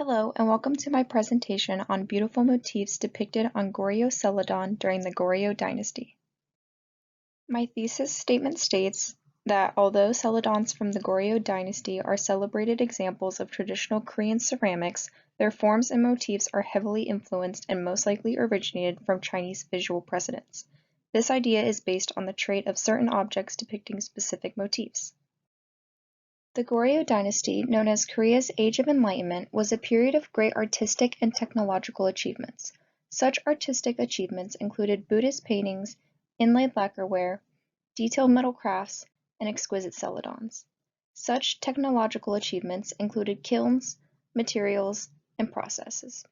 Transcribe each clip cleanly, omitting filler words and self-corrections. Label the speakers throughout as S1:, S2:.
S1: Hello, and welcome to my presentation on beautiful motifs depicted on Goryeo Celadon during the Goryeo dynasty. My thesis statement states that although Celadons from the Goryeo dynasty are celebrated examples of traditional Korean ceramics, their forms and motifs are heavily influenced and most likely originated from Chinese visual precedents. This idea is based on the trait of certain objects depicting specific motifs. The Goryeo dynasty, known as Korea's Age of Enlightenment, was a period of great artistic and technological achievements. Such artistic achievements included Buddhist paintings, inlaid lacquerware, detailed metal crafts, and exquisite celadons. Such technological achievements included kilns, materials, and processes.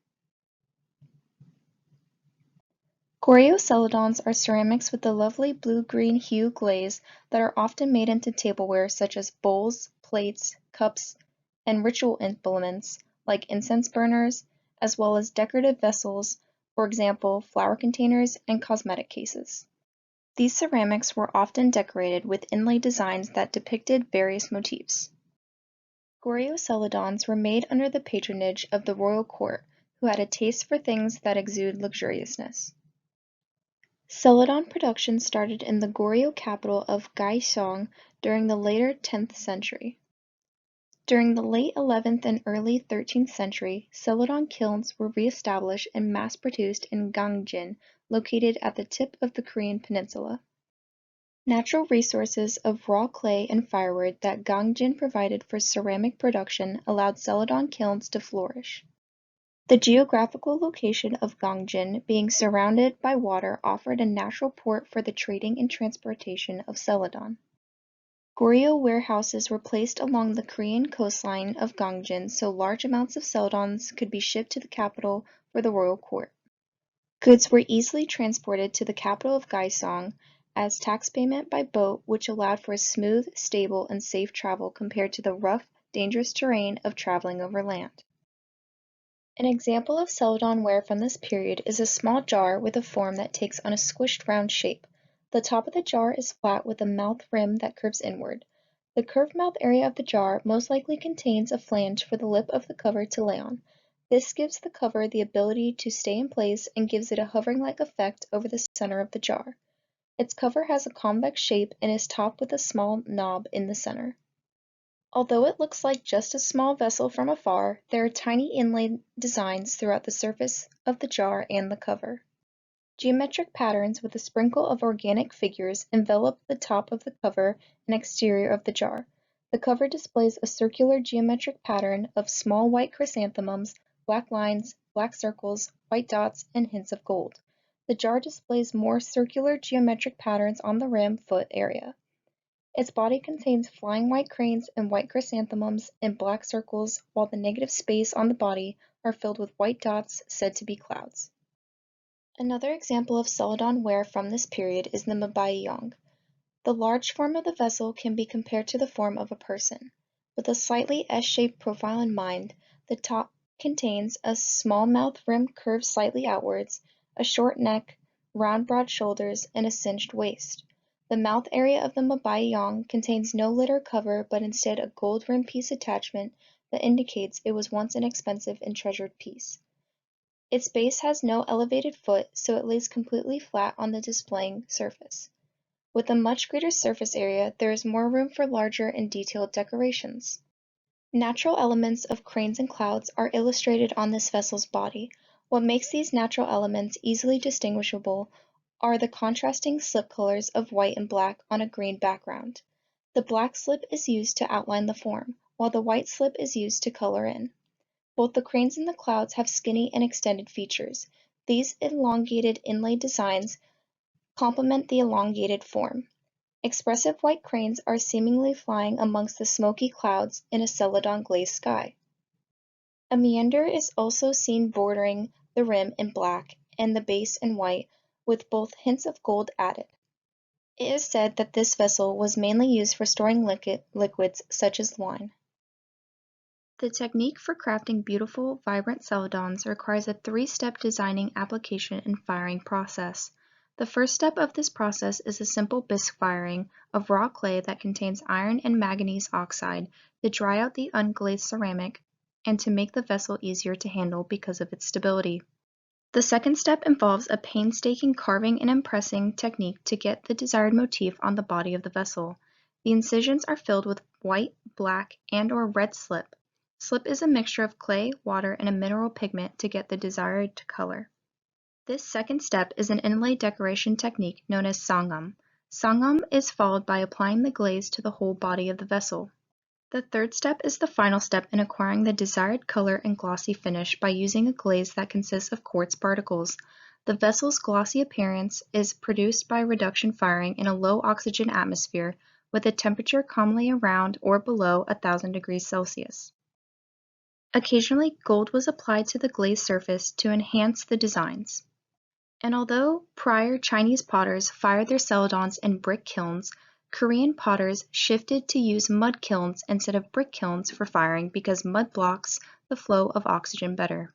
S1: Goryeo celadons are ceramics with a lovely blue-green hue glaze that are often made into tableware such as bowls, plates, cups, and ritual implements like incense burners, as well as decorative vessels, for example, flower containers and cosmetic cases. These ceramics were often decorated with inlaid designs that depicted various motifs. Goryeo celadons were made under the patronage of the royal court, who had a taste for things that exude luxuriousness. Celadon production started in the Goryeo capital of Gyeongsang during the later 10th century. During the late 11th and early 13th century, Celadon kilns were re-established and mass-produced in Gangjin, located at the tip of the Korean peninsula. Natural resources of raw clay and firewood that Gangjin provided for ceramic production allowed Celadon kilns to flourish. The geographical location of Gangjin, being surrounded by water, offered a natural port for the trading and transportation of Celadon. Goryeo warehouses were placed along the Korean coastline of Gangjin so large amounts of celadons could be shipped to the capital for the royal court. Goods were easily transported to the capital of Gyeongsang as tax payment by boat, which allowed for smooth, stable, and safe travel compared to the rough, dangerous terrain of traveling over land. An example of Celadon ware from this period is a small jar with a form that takes on a squished round shape. The top of the jar is flat with a mouth rim that curves inward. The curved mouth area of the jar most likely contains a flange for the lip of the cover to lay on. This gives the cover the ability to stay in place and gives it a hovering-like effect over the center of the jar. Its cover has a convex shape and is topped with a small knob in the center. Although it looks like just a small vessel from afar, there are tiny inlaid designs throughout the surface of the jar and the cover. Geometric patterns with a sprinkle of organic figures envelop the top of the cover and exterior of the jar. The cover displays a circular geometric pattern of small white chrysanthemums, black lines, black circles, white dots, and hints of gold. The jar displays more circular geometric patterns on the rim foot area. Its body contains flying white cranes and white chrysanthemums in black circles, while the negative space on the body are filled with white dots said to be clouds. Another example of Celadon ware from this period is the mabayong. The large form of the vessel can be compared to the form of a person. With a slightly S-shaped profile in mind, the top contains a small mouth rim curved slightly outwards, a short neck, round broad shoulders, and a cinched waist. The mouth area of the mabayong contains no lid or cover, but instead a gold rim piece attachment that indicates it was once an expensive and treasured piece. Its base has no elevated foot, so it lays completely flat on the displaying surface. With a much greater surface area, there is more room for larger and detailed decorations. Natural elements of cranes and clouds are illustrated on this vessel's body. What makes these natural elements easily distinguishable are the contrasting slip colors of white and black on a green background. The black slip is used to outline the form, while the white slip is used to color in. Both the cranes and the clouds have skinny and extended features. These elongated inlaid designs complement the elongated form. Expressive white cranes are seemingly flying amongst the smoky clouds in a celadon glazed sky. A meander is also seen bordering the rim in black and the base in white, with both hints of gold added. It is said that this vessel was mainly used for storing liquids such as wine. The technique for crafting beautiful, vibrant celadons requires a three-step designing, application, and firing process. The first step of this process is a simple bisque firing of raw clay that contains iron and manganese oxide to dry out the unglazed ceramic and to make the vessel easier to handle because of its stability. The second step involves a painstaking carving and impressing technique to get the desired motif on the body of the vessel. The incisions are filled with white, black, and/or red slip. Slip is a mixture of clay, water, and a mineral pigment to get the desired color. This second step is an inlay decoration technique known as sangam. Sangam is followed by applying the glaze to the whole body of the vessel. The third step is the final step in acquiring the desired color and glossy finish by using a glaze that consists of quartz particles. The vessel's glossy appearance is produced by reduction firing in a low oxygen atmosphere with a temperature commonly around or below 1,000 degrees Celsius. Occasionally, gold was applied to the glazed surface to enhance the designs. And although prior Chinese potters fired their celadons in brick kilns, Korean potters shifted to use mud kilns instead of brick kilns for firing because mud blocks the flow of oxygen better.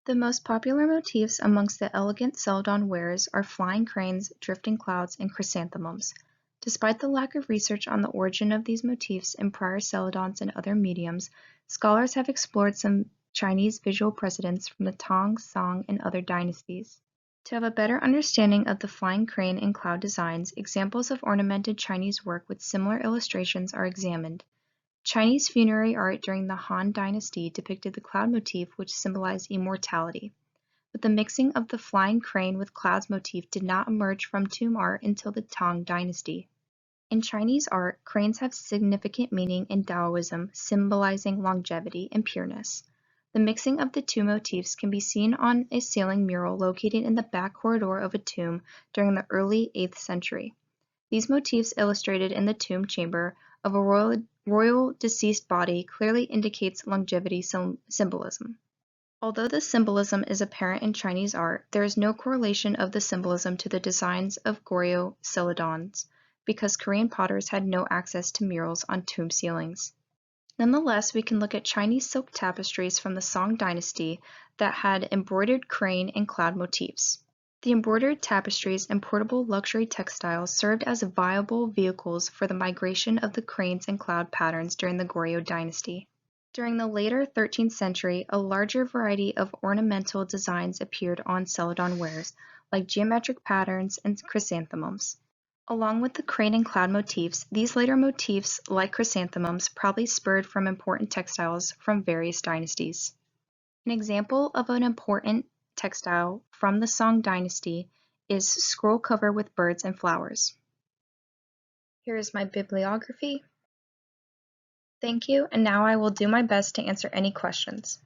S1: The most popular motifs amongst the elegant celadon wares are flying cranes, drifting clouds, and chrysanthemums. Despite the lack of research on the origin of these motifs in prior celadons and other mediums, scholars have explored some Chinese visual precedents from the Tang, Song, and other dynasties. To have a better understanding of the flying crane and cloud designs, examples of ornamented Chinese work with similar illustrations are examined. Chinese funerary art during the Han Dynasty depicted the cloud motif, which symbolized immortality. But the mixing of the flying crane with clouds motif did not emerge from tomb art until the Tang Dynasty. In Chinese art, cranes have significant meaning in Taoism, symbolizing longevity and pureness. The mixing of the two motifs can be seen on a ceiling mural located in the back corridor of a tomb during the early 8th century. These motifs illustrated in the tomb chamber of a royal deceased body clearly indicates longevity symbolism. Although the symbolism is apparent in Chinese art, there is no correlation of the symbolism to the designs of Goryeo Celadons, because Korean potters had no access to murals on tomb ceilings. Nonetheless, we can look at Chinese silk tapestries from the Song Dynasty that had embroidered crane and cloud motifs. The embroidered tapestries and portable luxury textiles served as viable vehicles for the migration of the cranes and cloud patterns during the Goryeo Dynasty. During the later 13th century, a larger variety of ornamental designs appeared on Celadon wares, like geometric patterns and chrysanthemums. Along with the crane and cloud motifs, these later motifs, like chrysanthemums, probably spurred from important textiles from various dynasties. An example of an important textile from the Song Dynasty is scroll cover with birds and flowers. Here is my bibliography. Thank you, and now I will do my best to answer any questions.